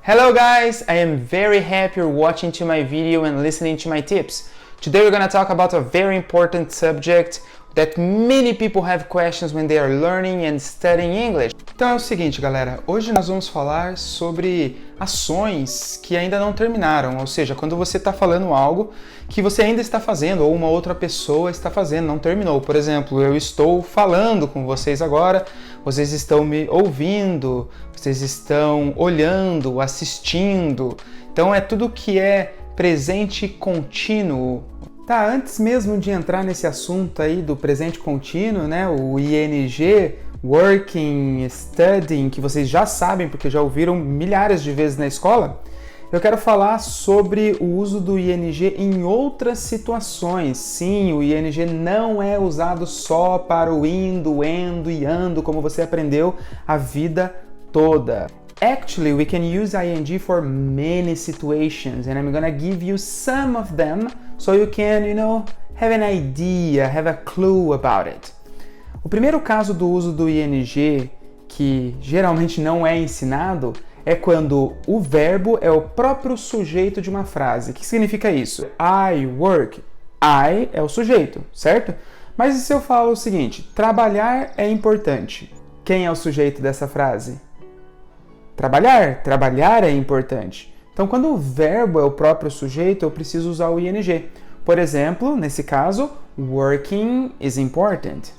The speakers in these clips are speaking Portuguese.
Hello guys, I am very happy you're watching to my video and listening to my tips. Today we're going to talk about a very important subject that many people have questions when they are learning and studying English. Então é o seguinte, galera, hoje nós vamos falar sobre ações que ainda não terminaram, ou seja, quando você está falando algo que você ainda está fazendo ou uma outra pessoa está fazendo, não terminou. Por exemplo, eu estou falando com vocês agora, vocês estão me ouvindo, vocês estão olhando, assistindo. Então é tudo que é presente contínuo. Tá, antes mesmo de entrar nesse assunto aí do presente contínuo, né, o ING, working, studying, que vocês já sabem porque já ouviram milhares de vezes na escola, eu quero falar sobre o uso do ING em outras situações. Sim, o ING não é usado só para o indo, endo e ando, como você aprendeu a vida toda. Actually, we can use ING for many situations, and I'm gonna give you some of them so you can, have an idea, have a clue about it. O primeiro caso do uso do ING, que geralmente não é ensinado, é quando o verbo é o próprio sujeito de uma frase. O que significa isso? I work. I é o sujeito, certo? Mas e se eu falo o seguinte, trabalhar é importante? Quem é o sujeito dessa frase? Trabalhar é importante. Então, quando o verbo é o próprio sujeito, eu preciso usar o ING. Por exemplo, nesse caso, working is important.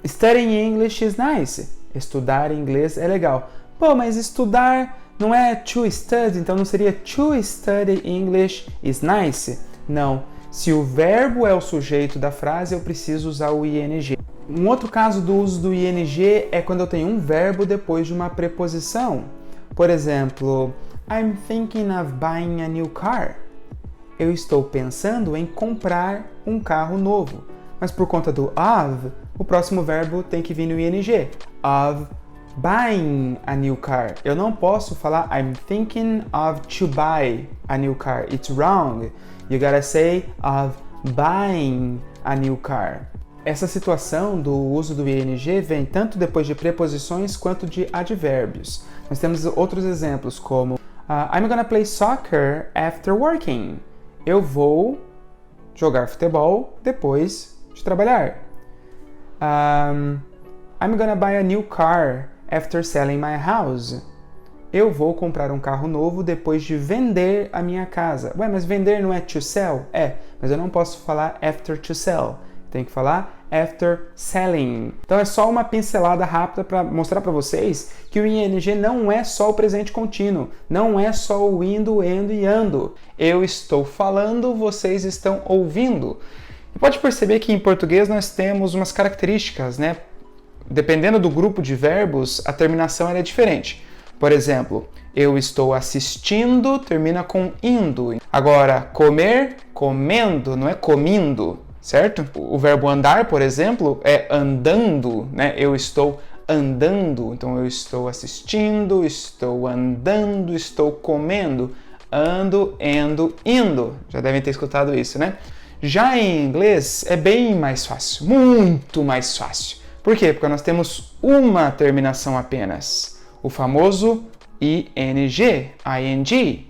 Studying English is nice. Estudar inglês é legal. Pô, mas estudar não é to study, então não seria to study English is nice? Não. Se o verbo é o sujeito da frase, eu preciso usar o ING. Um outro caso do uso do ING é quando eu tenho um verbo depois de uma preposição. Por exemplo, I'm thinking of buying a new car. Eu estou pensando em comprar um carro novo. Mas por conta do of, o próximo verbo tem que vir no ING. Of buying a new car. Eu não posso falar I'm thinking of to buy a new car. It's wrong. You gotta say of buying a new car. Essa situação do uso do ING vem tanto depois de preposições quanto de advérbios. Nós temos outros exemplos como I'm gonna play soccer after working. Eu vou jogar futebol depois de trabalhar. I'm gonna buy a new car after selling my house. Eu vou comprar um carro novo depois de vender a minha casa. Ué, mas vender não é to sell? É, mas eu não posso falar after to sell. Tem que falar after selling. Então é só uma pincelada rápida para mostrar para vocês que o ING não é só o presente contínuo, não é só o indo, endo e ando. Eu estou falando, vocês estão ouvindo. E pode perceber que em português nós temos umas características, né? Dependendo do grupo de verbos, a terminação é diferente. Por exemplo, eu estou assistindo, termina com indo. Agora, comer, comendo, não é comindo. Certo? O verbo andar, por exemplo, é andando, né? Eu estou andando, então eu estou assistindo, estou andando, estou comendo, ando, endo, indo. Já devem ter escutado isso, né? Já em inglês é bem mais fácil, muito mais fácil. Por quê? Porque nós temos uma terminação apenas, o famoso ING, ING.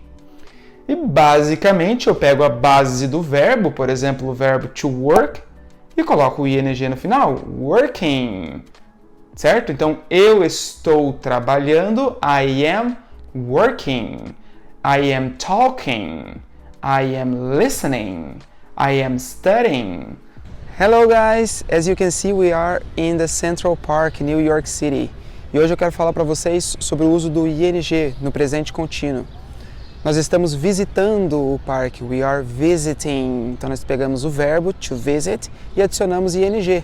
E basicamente eu pego a base do verbo, por exemplo, o verbo to work, e coloco o ING no final, working, certo? Então, eu estou trabalhando, I am working, I am talking, I am listening, I am studying. Hello guys, as you can see we are in the Central Park, New York City. E hoje eu quero falar para vocês sobre o uso do ING no presente contínuo. Nós estamos visitando o parque, we are visiting. Então nós pegamos o verbo to visit e adicionamos ING,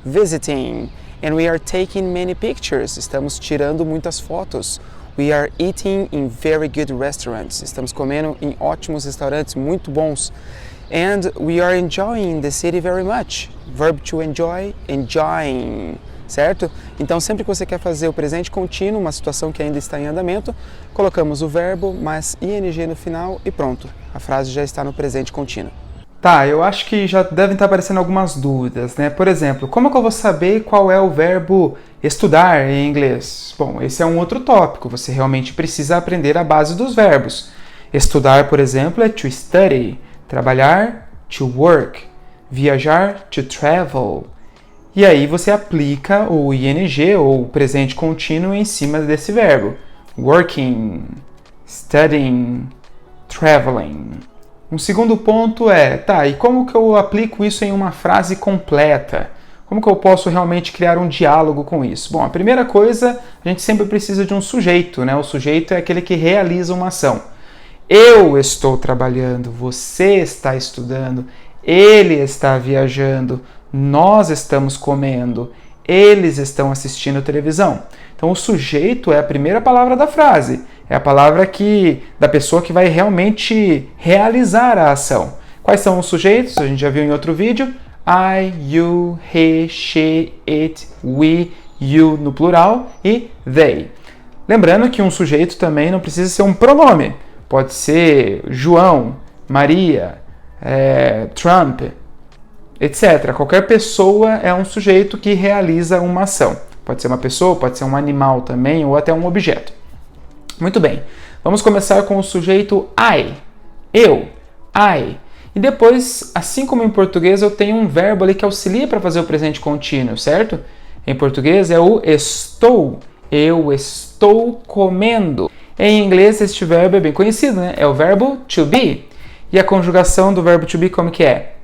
visiting. And we are taking many pictures, estamos tirando muitas fotos. We are eating in very good restaurants, estamos comendo em ótimos restaurantes muito bons. And we are enjoying the city very much. Verb to enjoy, enjoying. Certo? Então, sempre que você quer fazer o presente contínuo, uma situação que ainda está em andamento, colocamos o verbo mais ING no final e pronto. A frase já está no presente contínuo. Tá, eu acho que já devem estar aparecendo algumas dúvidas, né? Por exemplo, como que eu vou saber qual é o verbo estudar em inglês? Bom, esse é um outro tópico, você realmente precisa aprender a base dos verbos. Estudar, por exemplo, é to study, trabalhar, to work, viajar, to travel. E aí você aplica o ing ou presente contínuo em cima desse verbo. Working, studying, traveling. Um segundo ponto é, tá, e como que eu aplico isso em uma frase completa? Como que eu posso realmente criar um diálogo com isso? Bom, a primeira coisa, a gente sempre precisa de um sujeito, né? O sujeito é aquele que realiza uma ação. Eu estou trabalhando, você está estudando, ele está viajando, nós estamos comendo, eles estão assistindo televisão. Então o sujeito é a primeira palavra da frase. É a palavra da pessoa que vai realmente realizar a ação. Quais são os sujeitos? A gente já viu em outro vídeo. I, you, he, she, it, we, you no plural e they. Lembrando que um sujeito também não precisa ser um pronome. Pode ser João, Maria, Trump, etc. Qualquer pessoa é um sujeito que realiza uma ação. Pode ser uma pessoa, pode ser um animal também ou até um objeto. Muito bem, vamos começar com o sujeito I, eu, I. E depois, assim como em português, eu tenho um verbo ali que auxilia para fazer o presente contínuo, certo? Em português é o estou, eu estou comendo. Em inglês, este verbo é bem conhecido, né? É o verbo to be. E a conjugação do verbo to be como que é?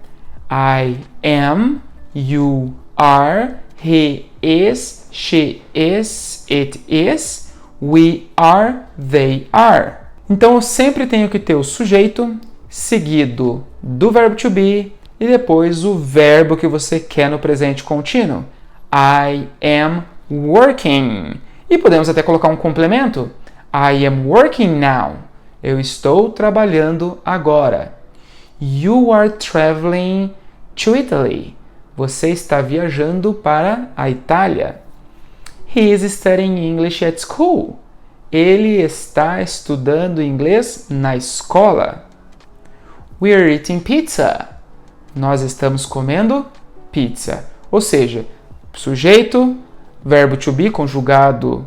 I am, you are, he is, she is, it is, we are, they are. Então eu sempre tenho que ter o sujeito seguido do verbo to be e depois o verbo que você quer no presente contínuo. I am working. E podemos até colocar um complemento. I am working now. Eu estou trabalhando agora. You are traveling to Italy. Você está viajando para a Itália. He is studying English at school. Ele está estudando inglês na escola. We are eating pizza. Nós estamos comendo pizza. Ou seja, sujeito, verbo to be conjugado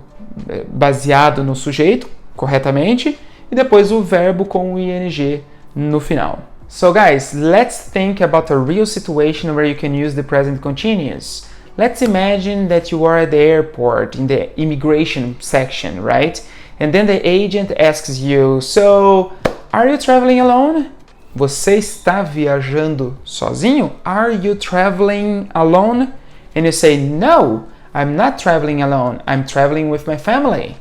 baseado no sujeito, corretamente, e depois o verbo com o ing no final. So guys, let's think about a real situation where you can use the present continuous. Let's imagine that you are at the airport in the immigration section, right? And then the agent asks you, so, are you traveling alone? Você está viajando sozinho? Are you traveling alone? And you say, no, I'm not traveling alone. I'm traveling with my family.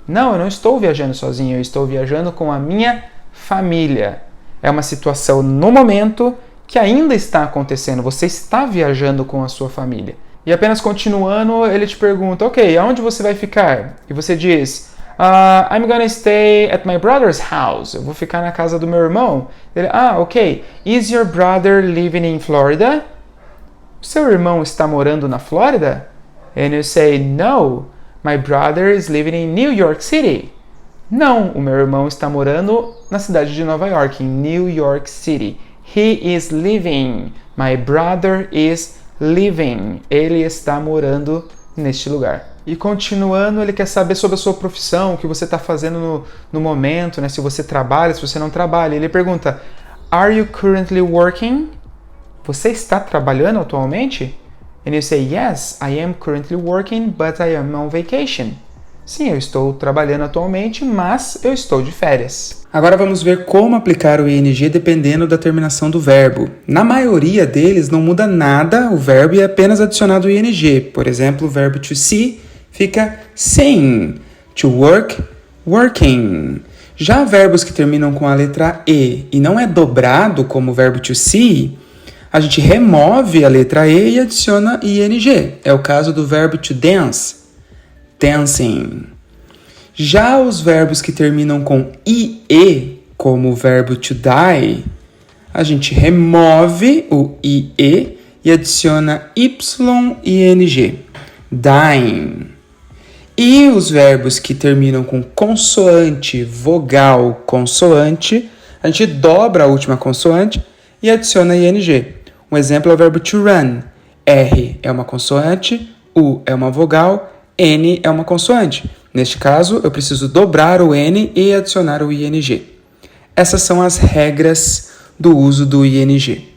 Não, eu não estou viajando sozinho, eu estou viajando com a minha família. É uma situação no momento que ainda está acontecendo. Você está viajando com a sua família. E apenas continuando, ele te pergunta, ok, aonde você vai ficar? E você diz, I'm gonna stay at my brother's house. Eu vou ficar na casa do meu irmão. Ele, ok. Is your brother living in Florida? Seu irmão está morando na Flórida? And you say, no, my brother is living in New York City. Não, o meu irmão está morando na cidade de Nova York, em New York City. He is living. My brother is living. Ele está morando neste lugar. E continuando, ele quer saber sobre a sua profissão, o que você está fazendo no momento, né? Se você trabalha, se você não trabalha. Ele pergunta, are you currently working? Você está trabalhando atualmente? And you say, yes, I am currently working, but I am on vacation. Sim, eu estou trabalhando atualmente, mas eu estou de férias. Agora vamos ver como aplicar o ing dependendo da terminação do verbo. Na maioria deles não muda nada o verbo e é apenas adicionado o ing. Por exemplo, o verbo to see fica seeing, to work, working. Já verbos que terminam com a letra e não é dobrado como o verbo to see, a gente remove a letra e adiciona ing. É o caso do verbo to dance, dancing. Já os verbos que terminam com ie, como o verbo to die, a gente remove o ie e adiciona ing, dying. E os verbos que terminam com consoante, vogal, consoante, a gente dobra a última consoante e adiciona ing. Um exemplo é o verbo to run. R é uma consoante, U é uma vogal, N é uma consoante. Neste caso, eu preciso dobrar o N e adicionar o ing. Essas são as regras do uso do ing.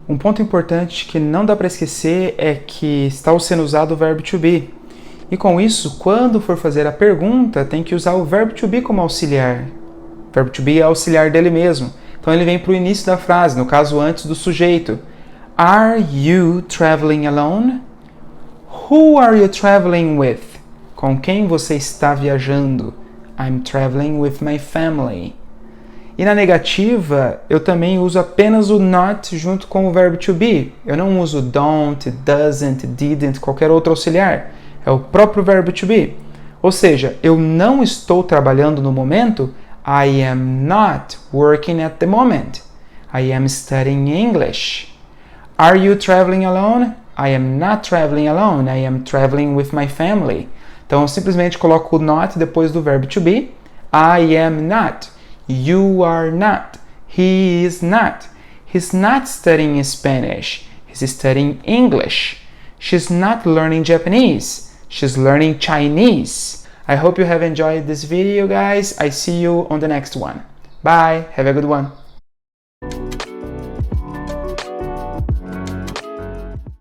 Um ponto importante que não dá para esquecer é que está sendo usado o verbo to be. E com isso, quando for fazer a pergunta, tem que usar o verbo to be como auxiliar. O verbo to be é auxiliar dele mesmo. Então ele vem para o início da frase, no caso antes do sujeito. Are you traveling alone? Who are you traveling with? Com quem você está viajando? I'm traveling with my family. E na negativa, eu também uso apenas o not junto com o verbo to be. Eu não uso don't, doesn't, didn't, qualquer outro auxiliar. É o próprio verbo to be. Ou seja, eu não estou trabalhando no momento. I am not working at the moment. I am studying English. Are you traveling alone? I am not traveling alone. I am traveling with my family. Então, eu simplesmente coloco o not depois do verbo to be. I am not. You are not. He is not. He's not studying Spanish. He's studying English. She's not learning Japanese. She's learning Chinese. I hope you have enjoyed this video, guys. I see you on the next one. Bye. Have a good one.